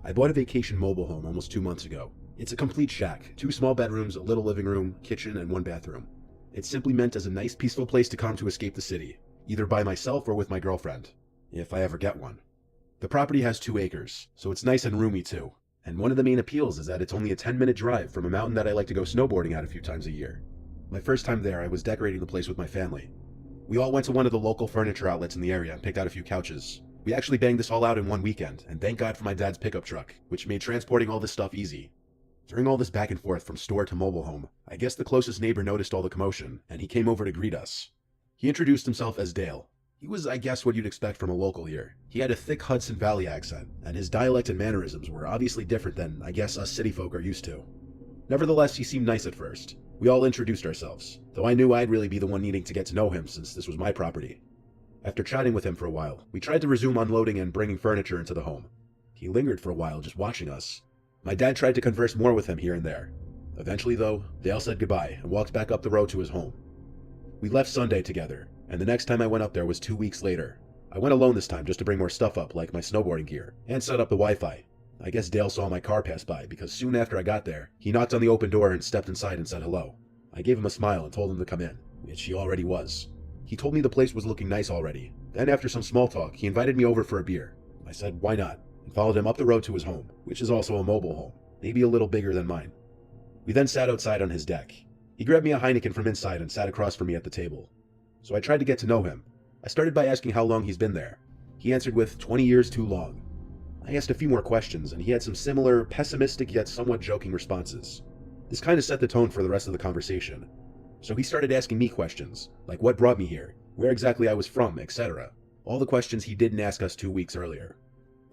I bought a vacation mobile home almost 2 months ago. It's a complete shack, 2 small bedrooms, a little living room, kitchen, and 1 bathroom. It's simply meant as a nice peaceful place to come to escape the city, either by myself or with my girlfriend, if I ever get one. The property has 2 acres, so it's nice and roomy too. And one of the main appeals is that it's only a 10-minute drive from a mountain that I like to go snowboarding at a few times a year. My first time there, I was decorating the place with my family. We all went to one of the local furniture outlets in the area and picked out a few couches. We actually banged this all out in one weekend, and thank God for my dad's pickup truck, which made transporting all this stuff easy. During all this back and forth from store to mobile home, I guess the closest neighbor noticed all the commotion, and he came over to greet us. He introduced himself as Dale. He was, I guess, what you'd expect from a local here. He had a thick Hudson Valley accent, and his dialect and mannerisms were obviously different than, I guess, us city folk are used to. Nevertheless, he seemed nice at first. We all introduced ourselves, though I knew I'd really be the one needing to get to know him since this was my property. After chatting with him for a while, we tried to resume unloading and bringing furniture into the home. He lingered for a while just watching us. My dad tried to converse more with him here and there. Eventually, though, Dale said goodbye and walked back up the road to his home. We left Sunday together, and the next time I went up there was 2 weeks later. I went alone this time just to bring more stuff up, like my snowboarding gear, and set up the Wi-Fi. I guess Dale saw my car pass by, because soon after I got there, he knocked on the open door and stepped inside and said hello. I gave him a smile and told him to come in, which he already was. He told me the place was looking nice already. Then after some small talk, he invited me over for a beer. I said why not, and followed him up the road to his home, which is also a mobile home, maybe a little bigger than mine. We then sat outside on his deck. He grabbed me a Heineken from inside and sat across from me at the table. So I tried to get to know him. I started by asking how long he's been there. He answered with 20 years too long. I asked a few more questions, and he had some similar, pessimistic yet somewhat joking responses. This kind of set the tone for the rest of the conversation. So he started asking me questions, like what brought me here, where exactly I was from, etc. All the questions he didn't ask us 2 weeks earlier.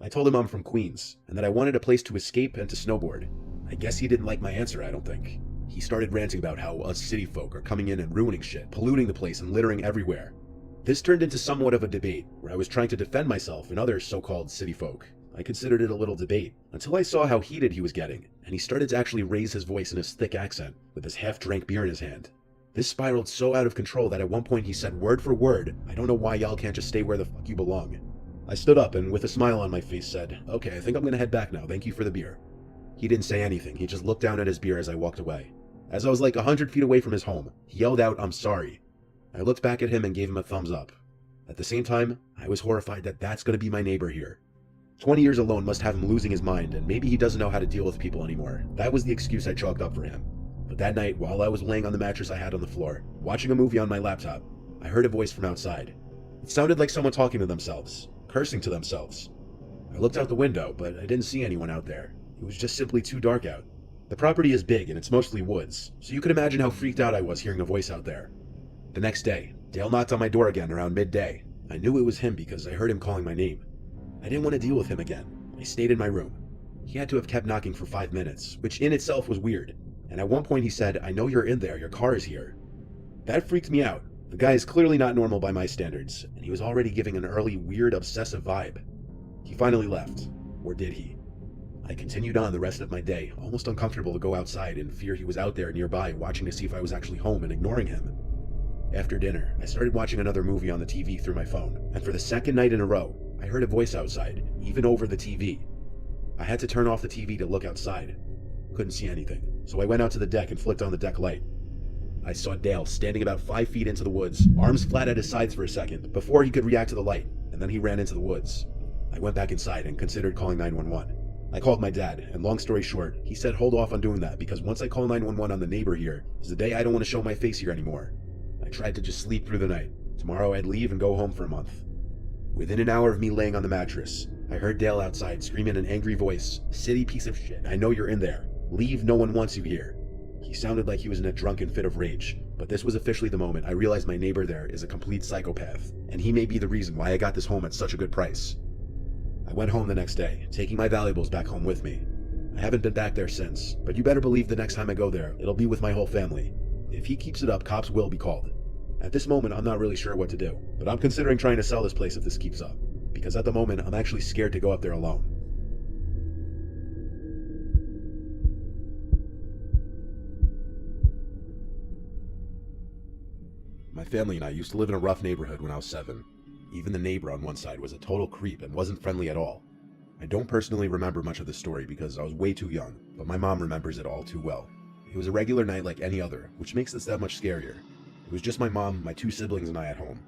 I told him I'm from Queens, and that I wanted a place to escape and to snowboard. I guess he didn't like my answer, I don't think. He started ranting about how us city folk are coming in and ruining shit, polluting the place and littering everywhere. This turned into somewhat of a debate, where I was trying to defend myself and other so-called city folk. I considered it a little debate, until I saw how heated he was getting, and he started to actually raise his voice in his thick accent, with his half-drank beer in his hand. This spiraled so out of control that at one point he said word for word, "I don't know why y'all can't just stay where the fuck you belong." I stood up and with a smile on my face said, "Okay, I think I'm gonna head back now, thank you for the beer." He didn't say anything, he just looked down at his beer as I walked away. As I was like 100 feet away from his home, he yelled out, "I'm sorry." I looked back at him and gave him a thumbs up. At the same time, I was horrified that that's gonna be my neighbor here. 20 years alone must have him losing his mind, and maybe he doesn't know how to deal with people anymore. That was the excuse I chalked up for him. But that night, while I was laying on the mattress I had on the floor, watching a movie on my laptop, I heard a voice from outside. It sounded like someone talking to themselves, cursing to themselves. I looked out the window, but I didn't see anyone out there. It was just simply too dark out. The property is big and it's mostly woods, so you could imagine how freaked out I was hearing a voice out there. The next day, Dale knocked on my door again around midday. I knew it was him because I heard him calling my name. I didn't want to deal with him again. I stayed in my room. He had to have kept knocking for 5 minutes, which in itself was weird. And at one point he said, "I know you're in there, your car is here." That freaked me out. The guy is clearly not normal by my standards, and he was already giving an early, weird, obsessive vibe. He finally left. Or did he? I continued on the rest of my day, almost uncomfortable to go outside in fear he was out there nearby watching to see if I was actually home and ignoring him. After dinner, I started watching another movie on the TV through my phone, and for the second night in a row, I heard a voice outside, even over the TV. I had to turn off the TV to look outside. Couldn't see anything, so I went out to the deck and flicked on the deck light. I saw Dale standing about 5 feet into the woods, arms flat at his sides for a second, before he could react to the light, and then he ran into the woods. I went back inside and considered calling 911. I called my dad, and long story short, he said hold off on doing that because once I call 911 on the neighbor here, is the day I don't want to show my face here anymore. I tried to just sleep through the night. Tomorrow I'd leave and go home for a month. Within an hour of me laying on the mattress, I heard Dale outside scream in an angry voice, "City piece of shit, I know you're in there. Leave, no one wants you here." He sounded like he was in a drunken fit of rage, but this was officially the moment I realized my neighbor there is a complete psychopath, and he may be the reason why I got this home at such a good price. I went home the next day, taking my valuables back home with me. I haven't been back there since, but you better believe the next time I go there, it'll be with my whole family. If he keeps it up, cops will be called. At this moment, I'm not really sure what to do, but I'm considering trying to sell this place if this keeps up, because at the moment, I'm actually scared to go up there alone. My family and I used to live in a rough neighborhood when I was 7. Even the neighbor on one side was a total creep and wasn't friendly at all. I I don't personally remember much of the story because I was way too young, but my mom remembers it all too well. It was a regular night like any other, which makes this that much scarier. It was just my mom, my 2 siblings, and I at home.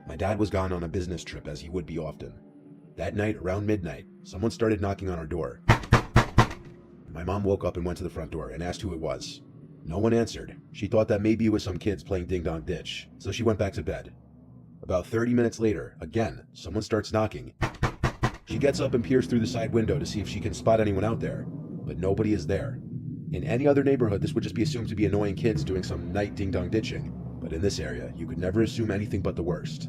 My dad was gone on a business trip, as he would be often. That night, around midnight, someone started knocking on our door. My mom woke up and went to the front door and asked who it was. No one answered. She thought that maybe it was some kids playing Ding Dong Ditch, so she went back to bed. About 30 minutes later, again, someone starts knocking. She gets up and peers through the side window to see if she can spot anyone out there, but nobody is there. In any other neighborhood, this would just be assumed to be annoying kids doing some night ding-dong ditching, but in this area, you could never assume anything but the worst.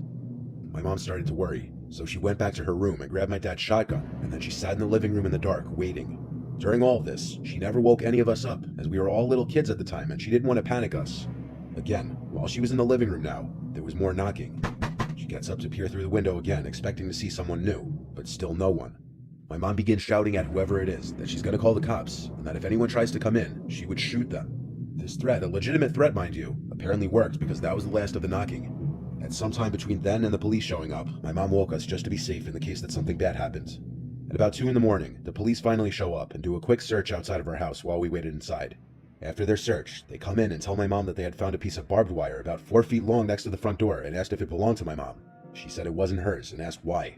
My mom started to worry, so she went back to her room and grabbed my dad's shotgun, and then she sat in the living room in the dark, waiting. During all of this, she never woke any of us up, as we were all little kids at the time and she didn't want to panic us. Again, while she was in the living room now, there was more knocking. She gets up to peer through the window again, expecting to see someone new, but still no one. My mom begins shouting at whoever it is that she's going to call the cops, and that if anyone tries to come in, she would shoot them. This threat, a legitimate threat mind you, apparently worked because that was the last of the knocking. At some time between then and the police showing up, my mom woke us just to be safe in the case that something bad happened. At about 2 in the morning, the police finally show up and do a quick search outside of our house while we waited inside. After their search, they come in and tell my mom that they had found a piece of barbed wire about 4 feet long next to the front door and asked if it belonged to my mom. She said it wasn't hers and asked why.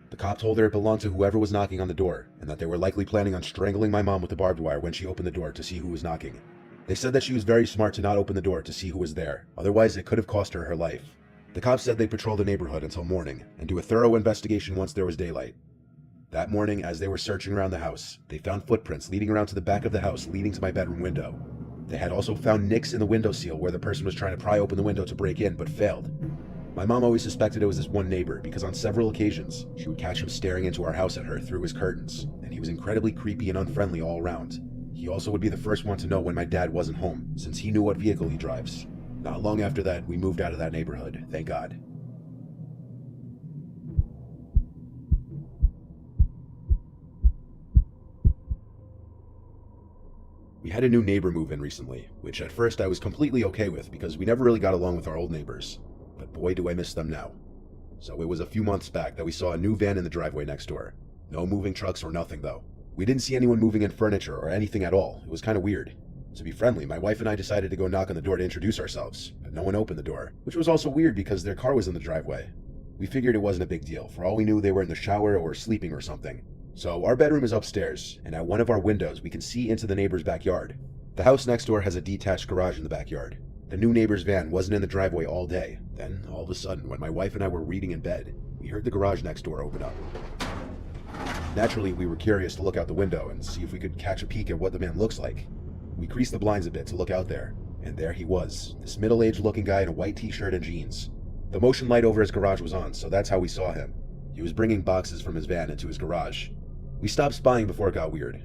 The cop told her it belonged to whoever was knocking on the door, and that they were likely planning on strangling my mom with the barbed wire when she opened the door to see who was knocking. They said that she was very smart to not open the door to see who was there, otherwise it could have cost her her life. The cops said they'd patrol the neighborhood until morning, and do a thorough investigation once there was daylight. That morning, as they were searching around the house, they found footprints leading around to the back of the house leading to my bedroom window. They had also found nicks in the window sill where the person was trying to pry open the window to break in, but failed. My mom always suspected it was this one neighbor because on several occasions, she would catch him staring into our house at her through his curtains, and he was incredibly creepy and unfriendly all around. He also would be the first one to know when my dad wasn't home, since he knew what vehicle he drives. Not long after that, we moved out of that neighborhood, thank God. We had a new neighbor move in recently, which at first I was completely okay with because we never really got along with our old neighbors. But boy do I miss them now. So it was a few months back that we saw a new van in the driveway next door. No moving trucks or nothing though. We didn't see anyone moving in furniture or anything at all. It was kind of weird. To be friendly, my wife and I decided to go knock on the door to introduce ourselves, but no one opened the door, which was also weird because their car was in the driveway. We figured it wasn't a big deal. For all we knew, they were in the shower or sleeping or something. So our bedroom is upstairs, and at one of our windows we can see into the neighbor's backyard. The house next door has a detached garage in the backyard. The new neighbor's van wasn't in the driveway all day. Then, all of a sudden, when my wife and I were reading in bed, we heard the garage next door open up. Naturally, we were curious to look out the window and see if we could catch a peek at what the man looks like. We creased the blinds a bit to look out there, and there he was, this middle-aged looking guy in a white t-shirt and jeans. The motion light over his garage was on, so that's how we saw him. He was bringing boxes from his van into his garage. We stopped spying before it got weird.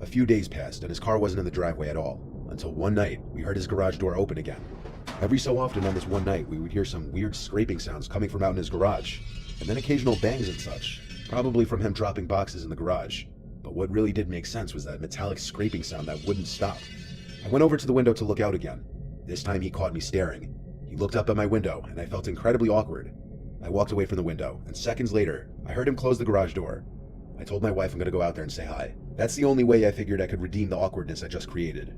A few days passed, and his car wasn't in the driveway at all, until one night, we heard his garage door open again. Every so often on this one night, we would hear some weird scraping sounds coming from out in his garage, and then occasional bangs and such, probably from him dropping boxes in the garage. But what really did make sense was that metallic scraping sound that wouldn't stop. I went over to the window to look out again. This time he caught me staring. He looked up at my window, and I felt incredibly awkward. I walked away from the window, and seconds later, I heard him close the garage door. I told my wife I'm gonna go out there and say hi. That's the only way I figured I could redeem the awkwardness I just created.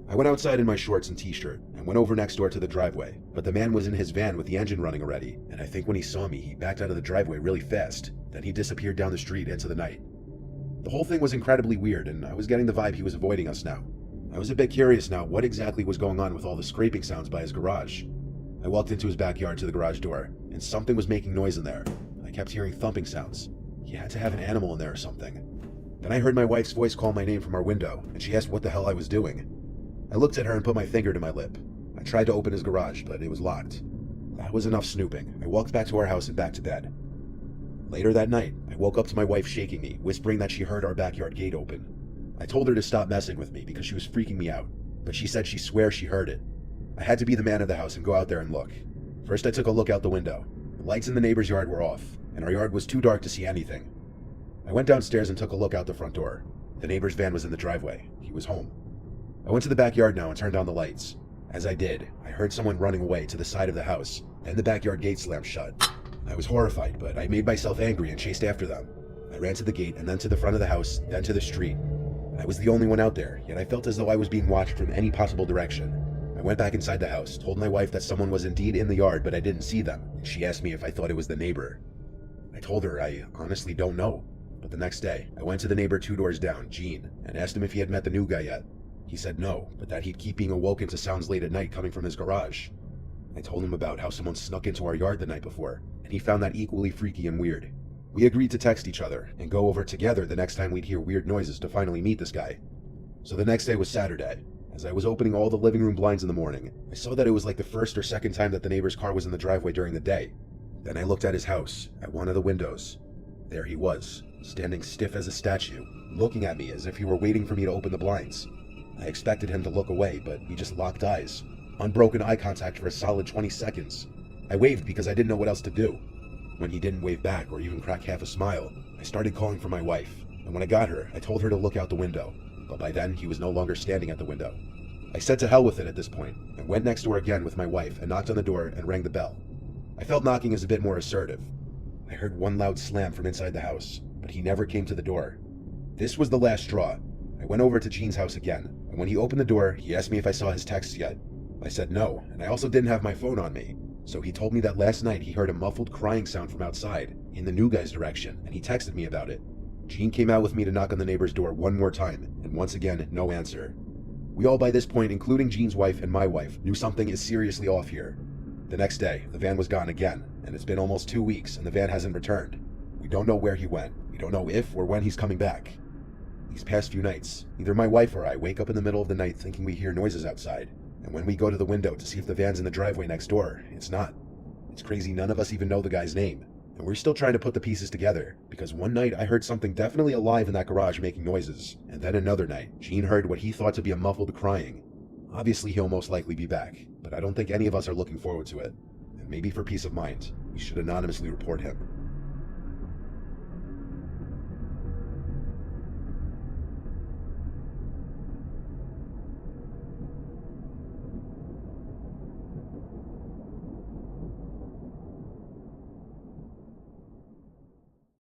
I went outside in my shorts and t-shirt, and went over next door to the driveway, but the man was in his van with the engine running already, and I think when he saw me, he backed out of the driveway really fast. Then he disappeared down the street into the night. The whole thing was incredibly weird, and I was getting the vibe he was avoiding us now. I was a bit curious now what exactly was going on with all the scraping sounds by his garage. I walked into his backyard to the garage door, and something was making noise in there. I kept hearing thumping sounds. He had to have an animal in there or something. Then I heard my wife's voice call my name from our window, and she asked what the hell I was doing. I looked at her and put my finger to my lip. I tried to open his garage, but it was locked. That was enough snooping. I walked back to our house and back to bed. Later that night, I woke up to my wife shaking me, whispering that she heard our backyard gate open. I told her to stop messing with me because she was freaking me out, but she said she swears she heard it. I had to be the man of the house and go out there and look. First I took a look out the window. The lights in the neighbor's yard were off, and our yard was too dark to see anything. I went downstairs and took a look out the front door. The neighbor's van was in the driveway. He was home. I went to the backyard now and turned on the lights. As I did, I heard someone running away to the side of the house, then the backyard gate slammed shut. I was horrified, but I made myself angry and chased after them. I ran to the gate and then to the front of the house, then to the street. I was the only one out there, yet I felt as though I was being watched from any possible direction. I went back inside the house, told my wife that someone was indeed in the yard but I didn't see them, and she asked me if I thought it was the neighbor. I told her I honestly don't know, but the next day, I went to the neighbor 2 doors down, Gene, and asked him if he had met the new guy yet. He said no, but that he'd keep being awoken to sounds late at night coming from his garage. I told him about how someone snuck into our yard the night before, and he found that equally freaky and weird. We agreed to text each other and go over together the next time we'd hear weird noises to finally meet this guy. So the next day was Saturday. As I was opening all the living room blinds in the morning, I saw that it was like the first or second time that the neighbor's car was in the driveway during the day. Then I looked at his house, at one of the windows. There he was, standing stiff as a statue, looking at me as if he were waiting for me to open the blinds. I expected him to look away, but we just locked eyes. Unbroken eye contact for a solid 20 seconds. I waved because I didn't know what else to do. When he didn't wave back or even crack half a smile, I started calling for my wife, and when I got her, I told her to look out the window, but by then he was no longer standing at the window. I said to hell with it at this point, and went next door again with my wife and knocked on the door and rang the bell. I felt knocking is a bit more assertive. I heard one loud slam from inside the house, but he never came to the door. This was the last straw. I went over to Gene's house again, and when he opened the door, he asked me if I saw his texts yet. I said no, and I also didn't have my phone on me. So he told me that last night he heard a muffled crying sound from outside, in the new guy's direction, and he texted me about it. Gene came out with me to knock on the neighbor's door one more time, and once again, no answer. We all by this point, including Gene's wife and my wife, knew something is seriously off here. The next day, the van was gone again, and it's been almost 2 weeks and the van hasn't returned. We don't know where he went. We don't know if or when he's coming back. These past few nights, either my wife or I wake up in the middle of the night thinking we hear noises outside. And when we go to the window to see if the van's in the driveway next door, it's not. It's crazy none of us even know the guy's name. And we're still trying to put the pieces together, because one night I heard something definitely alive in that garage making noises, and then another night, Gene heard what he thought to be a muffled crying. Obviously he'll most likely be back, but I don't think any of us are looking forward to it. And maybe for peace of mind, we should anonymously report him.